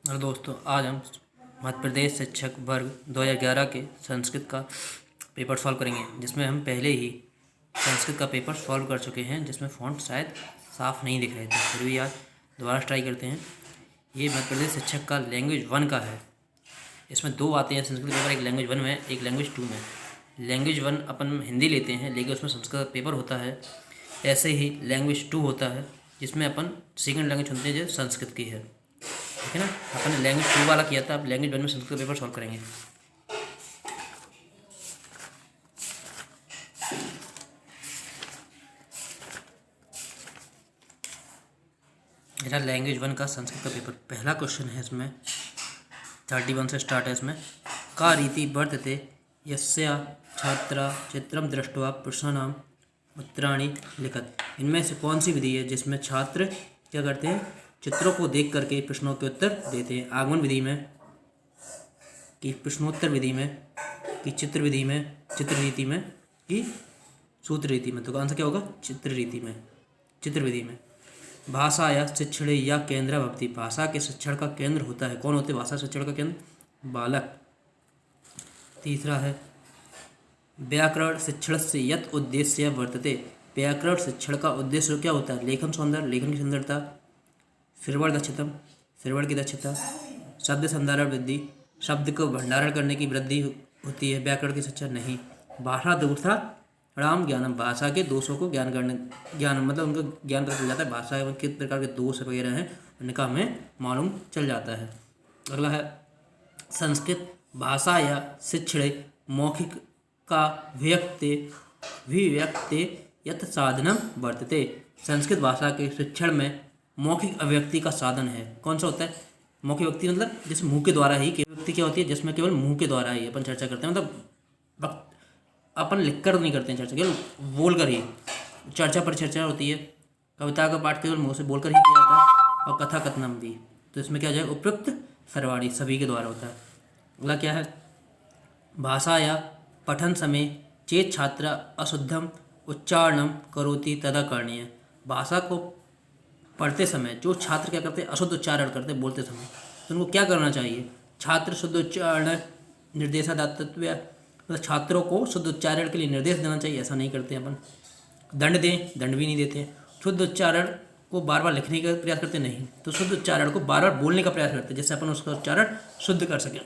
और दोस्तों, आज हम मध्य प्रदेश शिक्षक वर्ग 2011 के संस्कृत का पेपर सॉल्व करेंगे, जिसमें हम पहले ही संस्कृत का पेपर सॉल्व कर चुके हैं, जिसमें फ़ॉन्ट शायद साफ़ नहीं दिख रहे थे। फिर भी आज दोबारा ट्राई करते हैं। ये मध्य प्रदेश शिक्षक का लैंग्वेज 1 का है। इसमें 2 आते हैं संस्कृत पेपर, एक लैंग्वेज 1 में, एक लैंग्वेज 2 में। लैंग्वेज 1 अपन हिंदी लेते हैं, लेकिन उसमें संस्कृत का पेपर होता है। ऐसे ही लैंग्वेज 2 होता है, जिसमें अपन सेकेंड लैंग्वेज चुनते हैं, जो संस्कृत की है। ठीक है ना। अपन ने लैंग्वेज 2 वाला किया था, अब लैंग्वेज 1 में संस्कृत पेपर सॉल्व करेंगे। मेरा लैंग्वेज 1 का संस्कृत का पेपर, पहला क्वेश्चन है इसमें 31 से स्टार्ट है। इसमें का रीति वर्तते यस्या छात्रा चित्रम दृष्ट्वा प्रश्नानाम उत्तराणि लिखत। इनमें से कौन सी विधि है जिसमें छात्र क्या करते हैं, चित्रों को देख करके प्रश्नों के उत्तर देते हैं? आगमन विधि में, कि प्रश्नोत्तर विधि में, कि चित्र विधि में, चित्र रीति में, कि सूत्र रीति में? तो आंसर क्या होगा? चित्र रीति में, चित्र विधि में। भाषा या शिक्षण या केंद्र भक्ति, भाषा के शिक्षण का केंद्र होता है। कौन होते हैं भाषा शिक्षण का केंद्र? बालक। तीसरा है व्याकरण शिक्षण से यत उद्देश्य वर्तते। व्याकरण शिक्षण का उद्देश्य क्या होता है? लेखन सौंदर्य, लेखन की सुंदरता, श्रवण दक्षतम, श्रवण की दक्षता, शब्द संधारण वृद्धि, शब्द को भंडारण करने की वृद्धि होती है। व्याकरण की शिक्षा नहीं। भाषा दोषा राम ज्ञानम, भाषा के दोषों को ज्ञान मतलब उनका ज्ञान पता चल जाता है। भाषा में किस प्रकार के दोष वगैरह हैं उनका हमें मालूम चल जाता है। अगला है संस्कृत भाषा या शिक्षण मौखिक का विव्यक्ते यत साधनम वर्तते। संस्कृत भाषा के शिक्षण में मौखिक अभिव्यक्ति का साधन है। कौन सा होता है? मौखिक व्यक्ति मतलब जैसे मुंह के द्वारा ही, व्यक्ति क्या होती है जिसमें केवल मुंह के द्वारा ही अपन चर्चा करते हैं। मतलब अपन लिख कर नहीं करते हैं चर्चा, केवल बोल कर ही चर्चा पर चर्चा होती है। कविता का पाठ केवल मुंह से बोलकर ही किया जाता है, और कथा कथनम भी। तो इसमें क्या जाए, उपयुक्त सर्वाणी सभी के द्वारा होता है। अगला क्या है? भाषा या पठन समय चेत छात्र अशुद्धम उच्चारणम करोति तदा करणीय। भाषा को पढ़ते समय जो छात्र क्या करते हैं, अशुद्ध उच्चारण करते हैं बोलते समय, तो उनको क्या करना चाहिए? छात्र शुद्ध उच्चारण निर्देशादातव्य, मतलब छात्रों को शुद्ध उच्चारण के लिए निर्देश देना चाहिए। ऐसा नहीं करते अपन। दंड दें, दंड भी नहीं देते। शुद्ध उच्चारण को बार बार लिखने का प्रयास करते नहीं, तो शुद्ध उच्चारण को बार बार बोलने का प्रयास करते, जिससे अपन उसका उच्चारण शुद्ध कर सकें।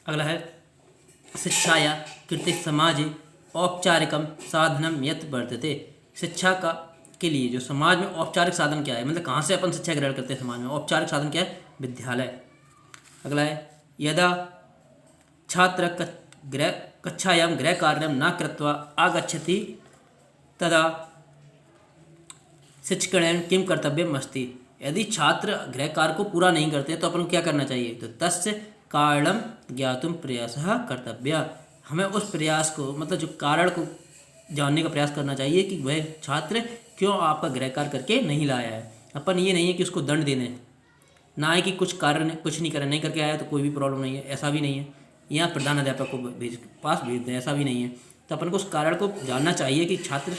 अगला है शिक्षा या कृत्य समाज औपचारिकम साधनम यत वर्तते। शिक्षा का के लिए जो समाज में औपचारिक साधन क्या है, मतलब कहाँ से अपन शिक्षा ग्रहण करते हैं समाज में? औपचारिक साधन क्या है? विद्यालय। अगला है यदा छात्र कक्षायां गृह कार्यं न कृत्वा आगच्छति तदा शिक्षकेण किम कर्तव्यम अस्ति। यदि छात्र गृह कार्य को पूरा नहीं करते तो अपन को क्या करना चाहिए? तो तस्य कारणम ज्ञातुम प्रयासः कर्तव्य। हमें उस प्रयास को, मतलब जो कारण को जानने का प्रयास करना चाहिए कि वह छात्र क्यों आपका गृह कार्य करके नहीं लाया है। अपन ये नहीं है कि उसको दंड देने, ना है कि कुछ कार्य कुछ नहीं करे, नहीं करके आया तो कोई भी प्रॉब्लम नहीं है, ऐसा भी नहीं है। यहाँ प्रधान अध्यापक को पास भेज दें, ऐसा भी नहीं है। तो अपन को उस कारण को जानना चाहिए कि छात्र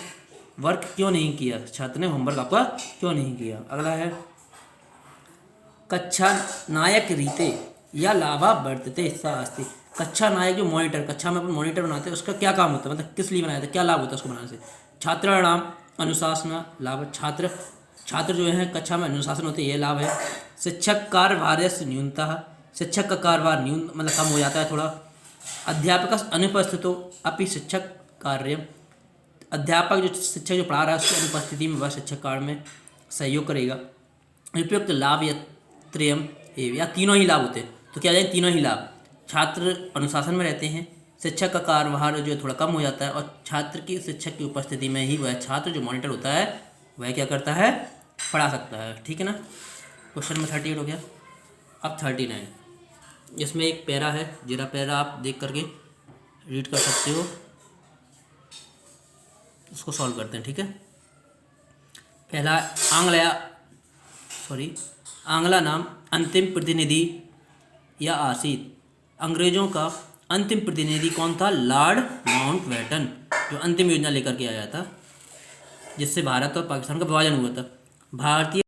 वर्क क्यों नहीं किया, छात्र ने होमवर्क आपका क्यों नहीं किया। अगला है कक्षा नायक रीते या लाभा वर्तते सा अस्ति। कक्षा नायक जो मॉनिटर, कक्षा में अपन मॉनिटर बनाते हैं, उसका क्या काम होता है, मतलब किस लिए बनाया था, क्या लाभ होता है उसको बनाने से? छात्राणाम अनुशासन लाभ, छात्र जो है कक्षा में अनुशासन होते हैं, ये लाभ है। शिक्षक कार्यभार से न्यूनतः, शिक्षक का कार्यभार न्यून मतलब कम हो जाता है थोड़ा। अध्यापक अनुपस्थितो अपि शिक्षक कार्य, अध्यापक जो शिक्षक जो पढ़ा रहा है उसकी अनुपस्थिति में वह शिक्षक कार्य में सहयोग करेगा। उपयुक्त लाभ या त्रयम या तीनों ही लाभ होते हैं। तो क्या जाए, तीनों ही लाभ। छात्र अनुशासन में रहते हैं, शिक्षक का कार्यभार जो है थोड़ा कम हो जाता है, और छात्र की शिक्षक की उपस्थिति में ही वह छात्र जो मॉनिटर होता है वह क्या करता है, पढ़ा सकता है। ठीक है ना। क्वेश्चन में 38 हो गया। अब 39, इसमें एक पैरा है, जरा पैरा आप देख करके रीड कर सकते हो, उसको सॉल्व करते हैं। ठीक है। पहला आंग्ला नाम अंतिम प्रतिनिधि या आसीत। अंग्रेजों का अंतिम प्रतिनिधि कौन था? लॉर्ड माउंटबेटन, जो अंतिम योजना लेकर के आया था, जिससे भारत और पाकिस्तान का विभाजन हुआ था। भारतीय